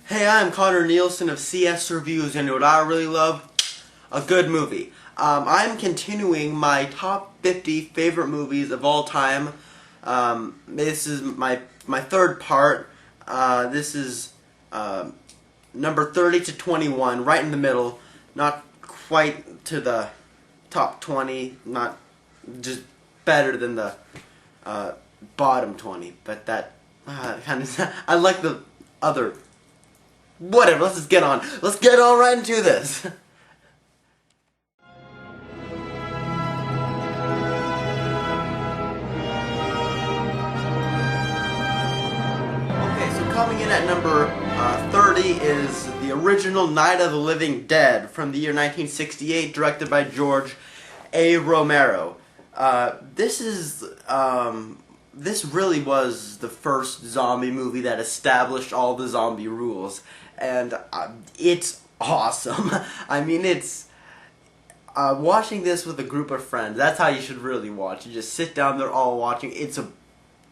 Hey, I'm Connor Nielsen of CS Reviews, and what I really love? A good movie. I'm continuing my top 50 favorite movies of all time. This is my third part. This is number 30 to 21, right in the middle. Not quite to the top 20, not just better than the bottom 20, but that kind of. I like the other. Whatever, let's just get on. Let's get on right into this. Okay, so coming in at number 30 is the original Night of the Living Dead from the year 1968, directed by George A. Romero. This really was the first zombie movie that established all the zombie rules, and it's awesome. I mean, it's watching this with a group of friends. That's how you should really watch. You just sit down there all watching. It's a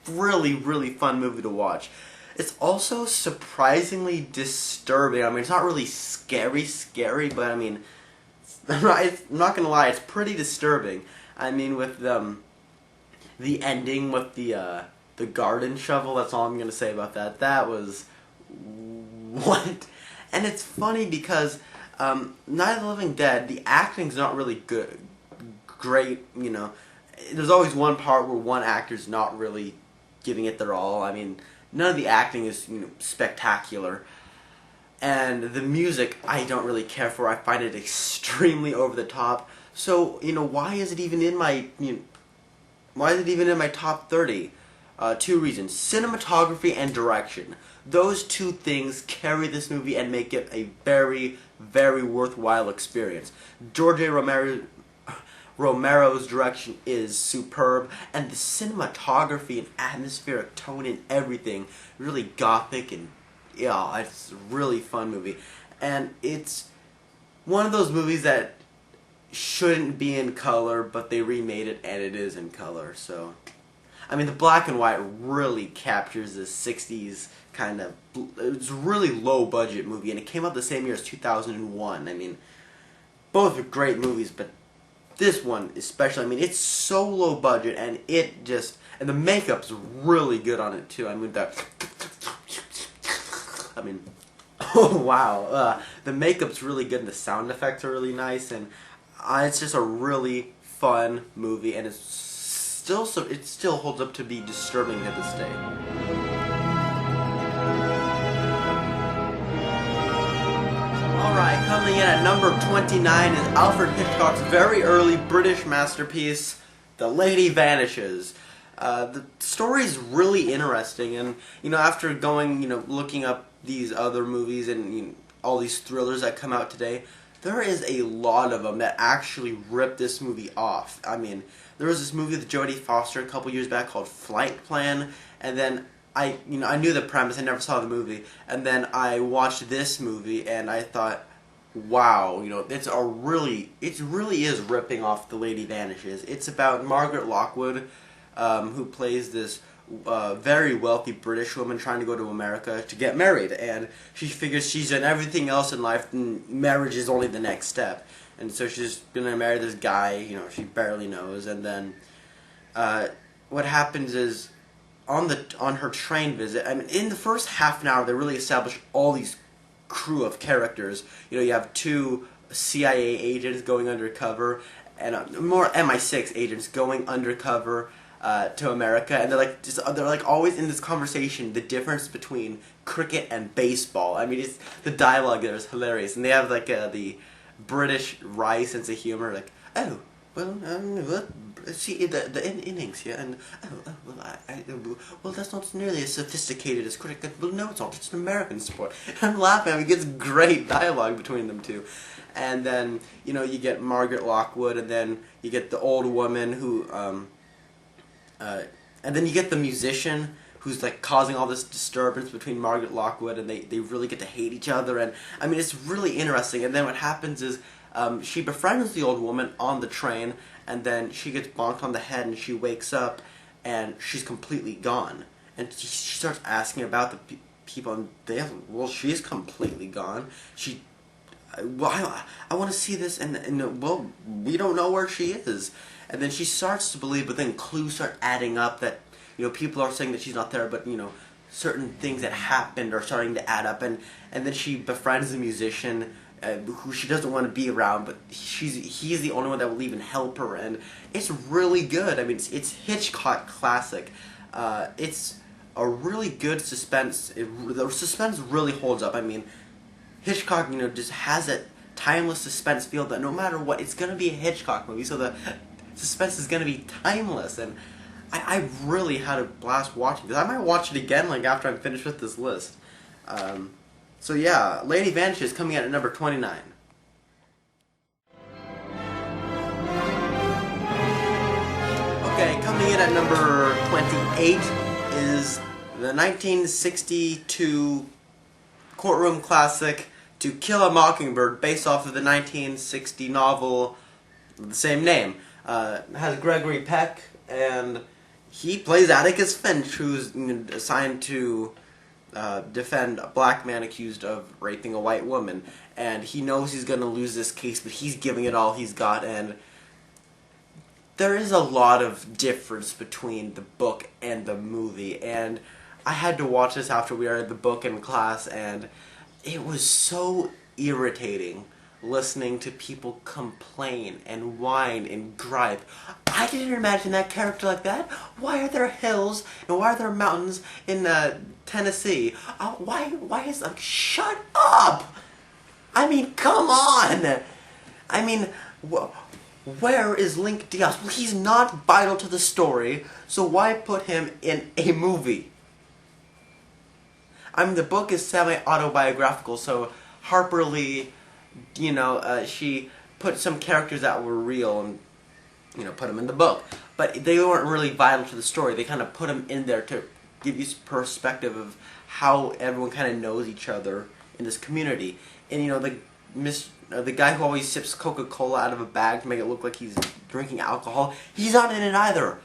really, really fun movie to watch. It's also surprisingly disturbing. I mean, it's not really scary, but I mean, I'm not gonna lie, it's pretty disturbing. I mean, with the ending with the garden shovel, that's all I'm gonna say about that. That was what? And it's funny because Night of the Living Dead, the acting's not really great, you know. There's always one part where one actor's not really giving it their all. I mean, none of the acting is, you know, spectacular. And the music, I don't really care for. I find it extremely over the top. So, you know, why is it even in my, why is it even in my top 30? Two reasons. Cinematography and direction. Those two things carry this movie and make it a very, very worthwhile experience. George A. Romero's direction is superb, and the cinematography and atmospheric tone and everything, really gothic, and yeah, it's a really fun movie. And it's one of those movies that shouldn't be in color, but they remade it and it is in color. So, I mean, the black and white really captures this 60s kind of. It's a really low budget movie, and it came out the same year as 2001. I mean, both are great movies, but this one especially. I mean, it's so low budget, and and the makeup's really good on it too. I mean, oh wow, the makeup's really good, and the sound effects are really nice, and it's just a really fun movie, and it still holds up to be disturbing to this day. Alright, coming in at number 29 is Alfred Hitchcock's very early British masterpiece, The Lady Vanishes. The story is really interesting, and you know, after going, you know, looking up these other movies and all these thrillers that come out today, there is a lot of them that actually rip this movie off. I mean, there was this movie with Jodie Foster a couple years back called Flight Plan, and then I knew the premise, I never saw the movie, and then I watched this movie and I thought, wow, you know, it really is ripping off The Lady Vanishes. It's about Margaret Lockwood, who plays this very wealthy British woman trying to go to America to get married, and she figures she's done everything else in life and marriage is only the next step, and so she's gonna marry this guy, you know, she barely knows, and then what happens is on her train visit, I mean, in the first half an hour they really establish all these crew of characters. You know, you have two CIA agents going undercover and more MI6 agents going undercover to America, and they're like always in this conversation, the difference between cricket and baseball. I mean, the dialogue there is hilarious, and they have like the British wry sense of humor, like, oh, well, see the innings here, and well, that's not nearly as sophisticated as cricket. Well, no, it's not. It's an American sport. I'm laughing. I mean, it gets great dialogue between them two, and then you know, you get Margaret Lockwood, and then you get the old woman who and then you get the musician who's like causing all this disturbance between Margaret Lockwood, and they really get to hate each other, and I mean, it's really interesting. And then what happens is she befriends the old woman on the train, and then she gets bonked on the head and she wakes up and she's completely gone, and she starts asking about people, and well, she's completely gone. Well, I want to see this, and well, we don't know where she is. And then she starts to believe, but then clues start adding up that, people are saying that she's not there, but, certain things that happened are starting to add up, and then she befriends a musician who she doesn't want to be around, but he's the only one that will even help her, and it's really good. I mean, it's Hitchcock classic. It's a really good suspense. The suspense really holds up. I mean, Hitchcock, just has that timeless suspense feel that no matter what, it's gonna be a Hitchcock movie, so the suspense is gonna be timeless, and I really had a blast watching this. I might watch it again, after I'm finished with this list. So yeah, Lady Vanishes coming in at number 29. Okay, coming in at number 28 is the 1962 courtroom classic To Kill a Mockingbird, based off of the 1960 novel of the same name. It has Gregory Peck, and he plays Atticus Finch, who's assigned to defend a black man accused of raping a white woman. And he knows he's going to lose this case, but he's giving it all he's got, and there is a lot of difference between the book and the movie, and I had to watch this after we read the book in class, and it was so irritating listening to people complain and whine and gripe. I didn't imagine that character like that. Why are there hills and why are there mountains in Tennessee? Why is shut up! I mean, come on! I mean, where is Link Diaz? Well, he's not vital to the story, so why put him in a movie? I mean, the book is semi-autobiographical, so Harper Lee, she put some characters that were real and, put them in the book. But they weren't really vital to the story. They kind of put them in there to give you perspective of how everyone kind of knows each other in this community. And, the guy who always sips Coca-Cola out of a bag to make it look like he's drinking alcohol, he's not in it either.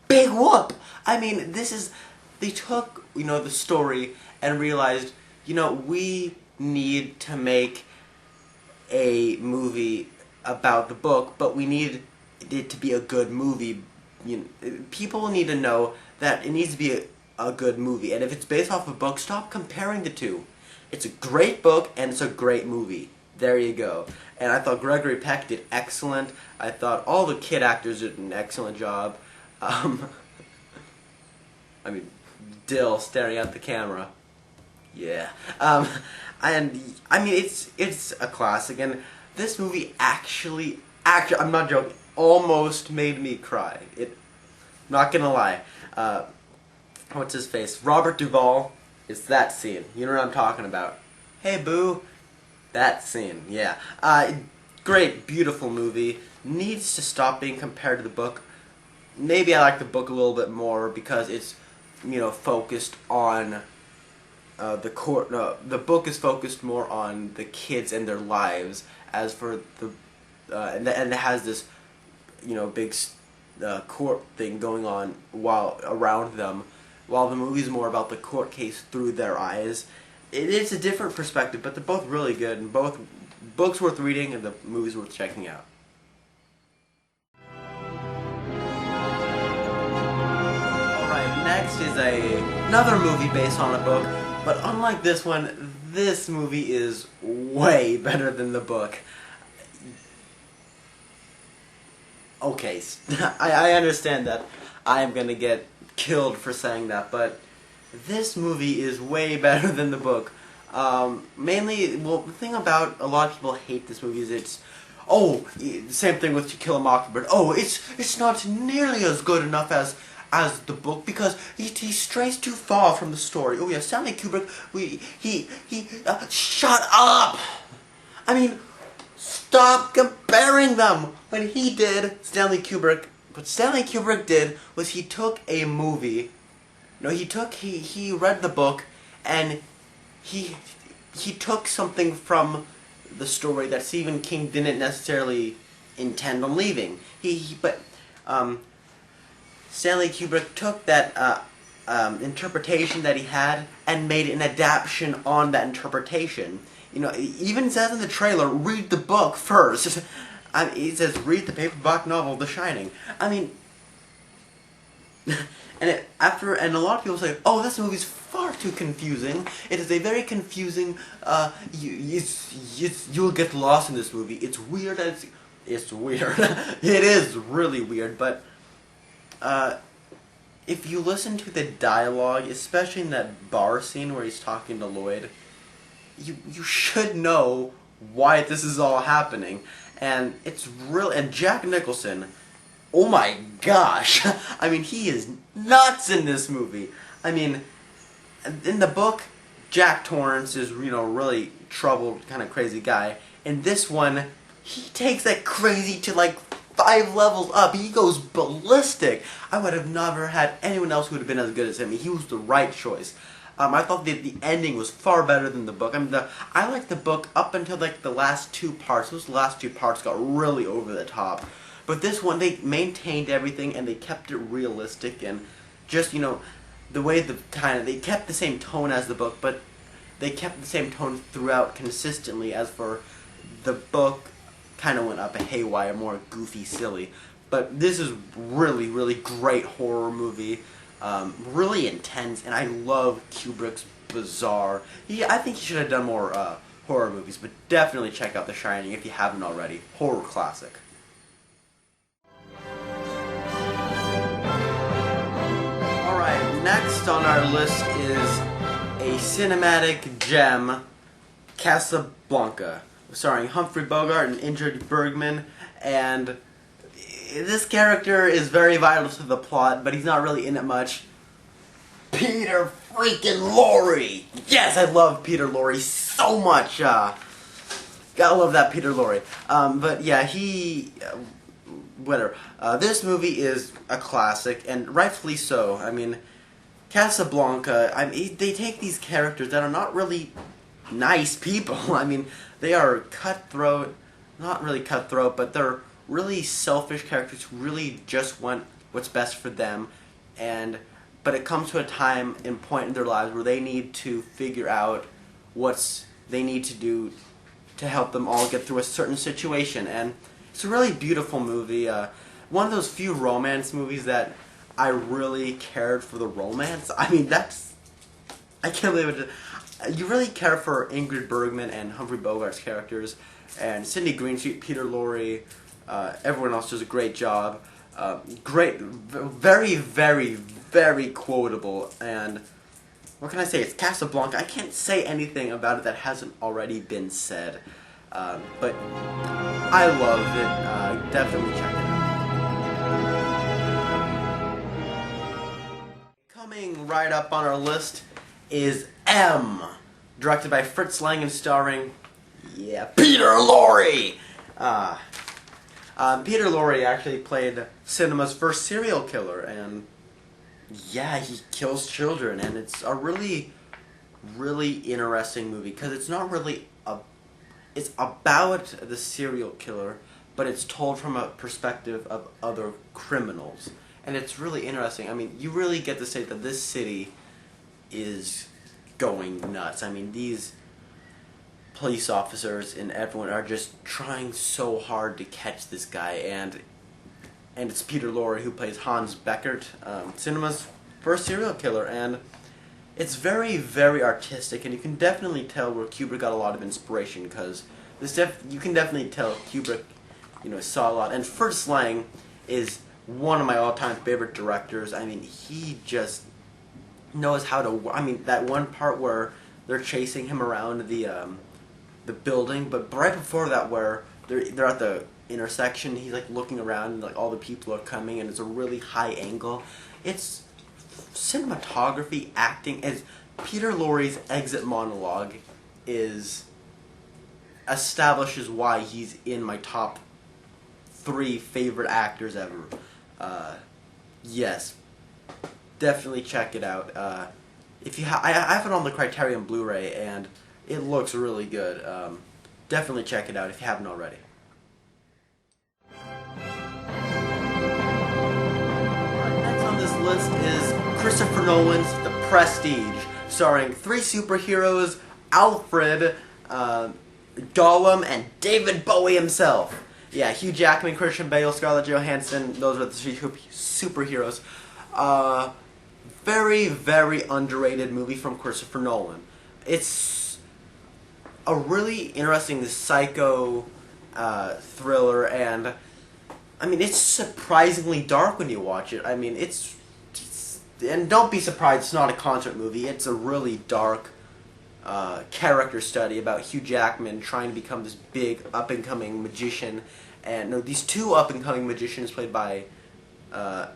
Big whoop! I mean, they took, the story and realized, we need to make a movie about the book, but we need it to be a good movie. People need to know that it needs to be a good movie, and if it's based off a book, stop comparing the two. It's a great book, and it's a great movie. There you go. And I thought Gregory Peck did excellent. I thought all the kid actors did an excellent job. I mean, Dill staring at the camera. Yeah. And I mean, it's a classic, and this movie actually, I'm not joking, almost made me cry. Not gonna lie. What's his face? Robert Duvall. It's that scene. You know what I'm talking about. Hey, boo. That scene, yeah. Great, beautiful movie. Needs to stop being compared to the book. Maybe I like the book a little bit more because it's, focused on the court. No, the book is focused more on the kids and their lives. As for the, and it has this, big court thing going on around them, while the movie's more about the court case through their eyes. It's a different perspective, but they're both really good, and both books worth reading and the movies worth checking out. Alright, next is another movie based on a book, but unlike this one, this movie is way better than the book. Okay, I understand that I am gonna get killed for saying that, but this movie is way better than the book. Mainly, the thing about a lot of people hate this movie is same thing with To Kill a Mockingbird. It's not nearly as good enough as the book because he strays too far from the story. Oh yeah, Stanley Kubrick, shut up! I mean, stop comparing them! What Stanley Kubrick did was he took a movie. No, he read the book, and he took something from the story that Stephen King didn't necessarily intend on leaving. Stanley Kubrick took that interpretation that he had and made an adaptation on that interpretation. You know, it even says in the trailer, read the book first. He says, read the paperback novel, The Shining. I mean, and a lot of people say, oh, this movie's far too confusing. It is a very confusing, you'll get lost in this movie. It's weird, it's weird. It is really weird, but, if you listen to the dialogue, especially in that bar scene where he's talking to Lloyd, you should know why this is all happening. And it's real. And Jack Nicholson, oh my gosh, I mean, he is nuts in this movie. I mean, in the book, Jack Torrance is, you know, really troubled, kind of crazy guy. In this one, he takes that crazy to like 5 levels up. He goes ballistic. I would have never had anyone else who would have been as good as him. He was the right choice. I thought the ending was far better than the book. I mean, I liked the book up until like the last 2 parts. Those last 2 parts got really over the top. But this one, they maintained everything and they kept it realistic and just, you know, the way they kept the same tone as the book, but they kept the same tone throughout consistently. As for the book, kind of went up a haywire, more goofy, silly. But this is really, really great horror movie. Really intense, and I love Kubrick's bizarre. I think he should have done more horror movies, but definitely check out The Shining if you haven't already. Horror classic. Alright, next on our list is a cinematic gem, Casablanca, starring Humphrey Bogart and Ingrid Bergman, and this character is very vital to the plot, but he's not really in it much. Peter freaking Lorre! Yes, I love Peter Lorre so much. Gotta love that Peter Lorre. But yeah, whatever. This movie is a classic, and rightfully so. I mean, Casablanca, they take these characters that are not really nice people. I mean, they are cutthroat, not really cutthroat, but they're really selfish characters who really just want what's best for them, but it comes to a time and point in their lives where they need to figure out what they need to do to help them all get through a certain situation. And it's a really beautiful movie. One of those few romance movies that I really cared for the romance. I mean, I can't believe it. You really care for Ingrid Bergman and Humphrey Bogart's characters, and Sidney Greenstreet, Peter Lorre. Everyone else does a great job. Great, very, very, very quotable. And what can I say? It's Casablanca. I can't say anything about it that hasn't already been said. But I loved it. Definitely check it out. Coming right up on our list is M, directed by Fritz Lang and starring, Peter Lorre. Peter Lorre actually played cinema's first serial killer, and he kills children, and it's a really, really interesting movie, because it's not really it's about the serial killer, but it's told from a perspective of other criminals, and it's really interesting. I mean, you really get to say that this city is going nuts. I mean, these police officers and everyone are just trying so hard to catch this guy, and it's Peter Lorre who plays Hans Beckert, cinema's first serial killer, and it's very, very artistic, and you can definitely tell where Kubrick got a lot of inspiration, because you can definitely tell Kubrick, saw a lot. And Fritz Lang is one of my all-time favorite directors. I mean, he just knows how to. I mean, that one part where they're chasing him around the building, but right before that, where they're at the intersection, he's like looking around, and like all the people are coming, and it's a really high angle. It's cinematography, acting, as Peter Lorre's exit monologue establishes why he's in my top 3 favorite actors ever. Yes, definitely check it out. If you I have it on the Criterion Blu-ray, and it looks really good. Definitely check it out if you haven't already. Next on this list is Christopher Nolan's The Prestige, starring three superheroes, Alfred, Gollum, and David Bowie himself. Yeah, Hugh Jackman, Christian Bale, Scarlett Johansson, those are the three superheroes. Very, very underrated movie from Christopher Nolan. It's a really interesting psycho thriller, and I mean, it's surprisingly dark when you watch it. I mean, it's and don't be surprised, it's not a concert movie. It's a really dark character study about Hugh Jackman trying to become this big up-and-coming magician. And no, these two up-and-coming magicians played by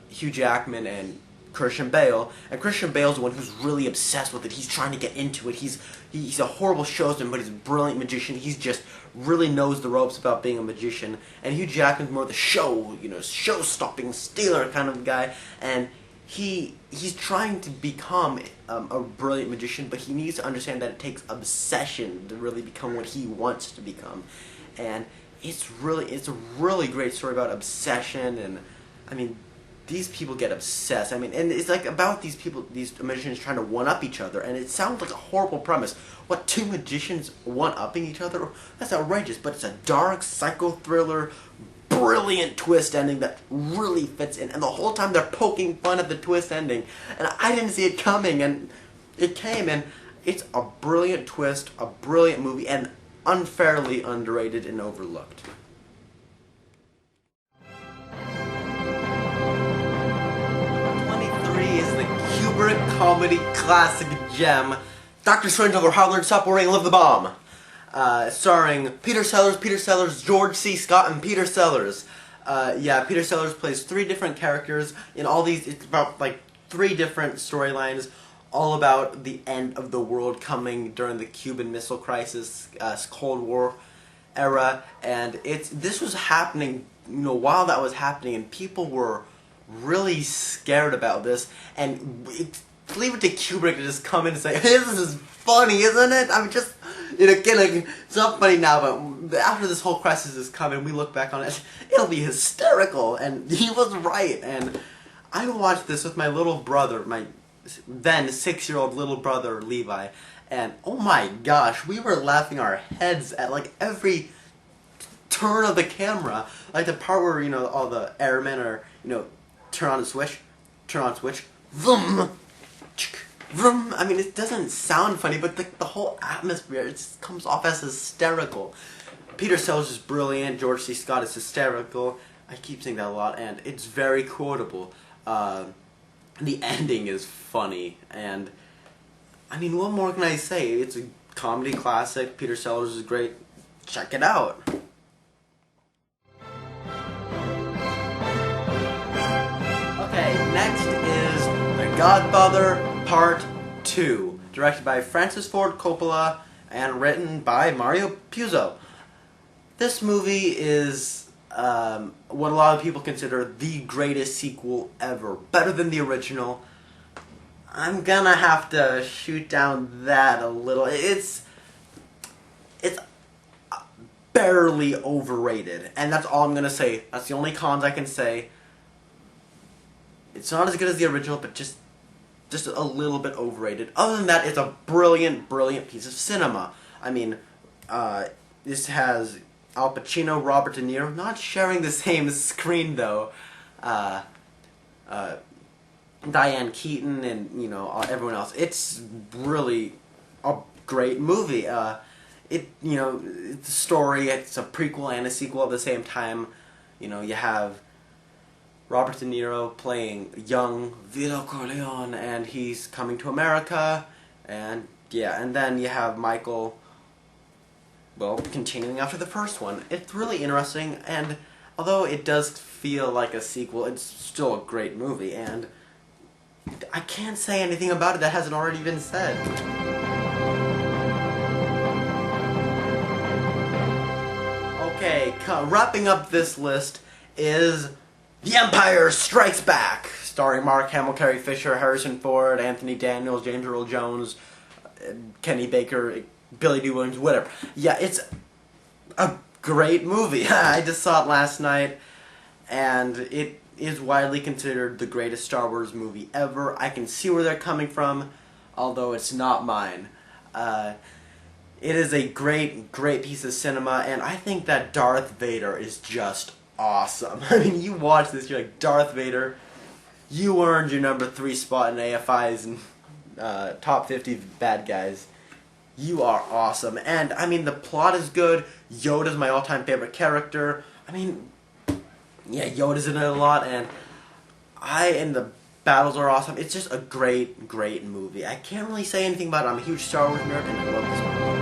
Hugh Jackman and Christian Bale. And Christian Bale's the one who's really obsessed with it. He's trying to get into it. He's a horrible showman, but he's a brilliant magician. He's just really knows the ropes about being a magician. And Hugh Jackman's more the show-stopping stealer kind of guy. And he's trying to become a brilliant magician, but he needs to understand that it takes obsession to really become what he wants to become. And it's a really great story about obsession, and I mean, these people get obsessed. I mean, and it's like about these magicians trying to one-up each other, and it sounds like a horrible premise. What, two magicians one-upping each other? That's outrageous, but it's a dark psycho thriller, brilliant twist ending that really fits in, and the whole time they're poking fun at the twist ending, and I didn't see it coming, and it came, and it's a brilliant twist, a brilliant movie, and unfairly underrated and overlooked. Is the Kubrick comedy classic gem, Dr. Strangelove, How to Learn to Stop Worrying and Live the Bomb. Starring Peter Sellers, George C. Scott, and Peter Sellers. Peter Sellers plays three different characters in all these. It's about like three different storylines, all about the end of the world coming during the Cuban Missile Crisis, Cold War era, and this was happening, while that was happening, and people were really scared about this, and leave it to Kubrick to just come in and say, "This is funny, isn't it?" I'm just, kidding. It's not funny now, but after this whole crisis is coming, we look back on it, it'll be hysterical, and he was right. And I watched this with my little brother, my then 6-year-old little brother, Levi, and oh my gosh, we were laughing our heads at like every turn of the camera, like the part where, all the airmen are, turn on switch, vroom, vroom. I mean, it doesn't sound funny, but the whole atmosphere, it just comes off as hysterical. Peter Sellers is brilliant, George C. Scott is hysterical, I keep saying that a lot, and it's very quotable. The ending is funny, and I mean, what more can I say? It's a comedy classic, Peter Sellers is great, check it out. Next is The Godfather Part 2, directed by Francis Ford Coppola and written by Mario Puzo. This movie is what a lot of people consider the greatest sequel ever, better than the original. I'm gonna have to shoot down that a little. It's barely overrated, and that's all I'm gonna say. That's the only cons I can say. It's not as good as the original, but just a little bit overrated. Other than that, it's a brilliant, brilliant piece of cinema. I mean, this has Al Pacino, Robert De Niro, not sharing the same screen though. Diane Keaton and everyone else. It's really a great movie. It's a story. It's a prequel and a sequel at the same time. You have Robert De Niro playing young Vito Corleone, and he's coming to America, and then you have Michael, continuing after the first one. It's really interesting, and although it does feel like a sequel, it's still a great movie, and I can't say anything about it that hasn't already been said. Okay, wrapping up this list is The Empire Strikes Back, starring Mark Hamill, Carrie Fisher, Harrison Ford, Anthony Daniels, James Earl Jones, Kenny Baker, Billy Dee Williams, whatever. Yeah, it's a great movie. I just saw it last night, and is widely considered the greatest Star Wars movie ever. I can see where they're coming from, although it's not mine. It is a great, great piece of cinema, and I think that Darth Vader is just awesome. I mean, you watch this, you're like, Darth Vader, you earned your number 3 spot in AFI's and top 50 bad guys. You are awesome. And, I mean, the plot is good. Yoda's my all-time favorite character. I mean, yeah, Yoda's in it a lot, and the battles are awesome. It's just a great, great movie. I can't really say anything about it. I'm a huge Star Wars nerd, and I love this movie.